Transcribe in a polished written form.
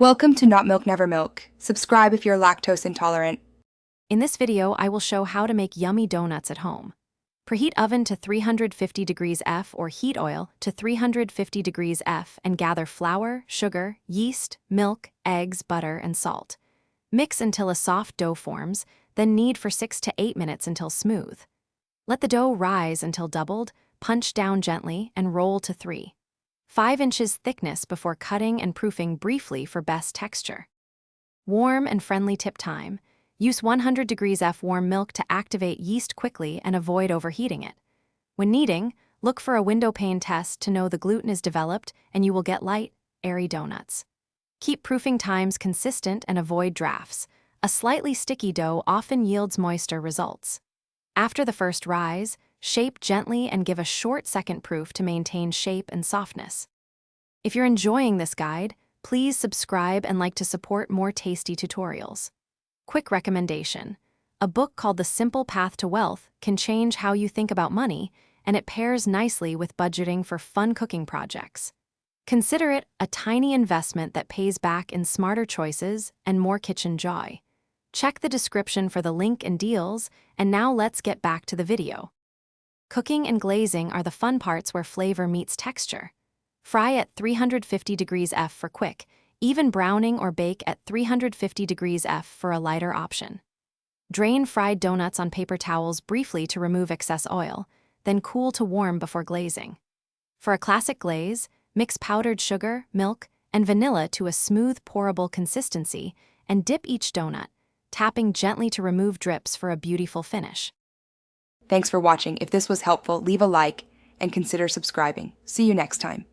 Welcome to Not Milk Never Milk. Subscribe if you're lactose intolerant. In this video, I will show how to make yummy donuts at home. Preheat oven to 350 degrees F or heat oil to 350 degrees F and gather flour, sugar, yeast, milk, eggs, butter, and salt. Mix until a soft dough forms, then knead for 6 to 8 minutes until smooth. Let the dough rise until doubled, punch down gently, and roll to 3.5 inches thickness before cutting and proofing briefly for best texture. Warm and friendly tip time. Use 100 degrees F warm milk to activate yeast quickly and avoid overheating it. When kneading, look for a window pane test to know the gluten is developed and you will get light, airy donuts. Keep proofing times consistent and avoid drafts. A slightly sticky dough often yields moister results. After the first rise, shape gently and give a short second proof to maintain shape and softness. If you're enjoying this guide, please subscribe and like to support more tasty tutorials. Quick recommendation. A book called The Simple Path to Wealth can change how you think about money, and it pairs nicely with budgeting for fun cooking projects. Consider it a tiny investment that pays back in smarter choices and more kitchen joy. Check the description for the link and deals, and now let's get back to the video. Cooking and glazing are the fun parts where flavor meets texture. Fry at 350 degrees F for quick, even browning, or bake at 350 degrees F for a lighter option. Drain fried donuts on paper towels briefly to remove excess oil, then cool to warm before glazing. For a classic glaze, mix powdered sugar, milk, and vanilla to a smooth, pourable consistency, and dip each donut, tapping gently to remove drips for a beautiful finish. Thanks for watching. If this was helpful, leave a like and consider subscribing. See you next time.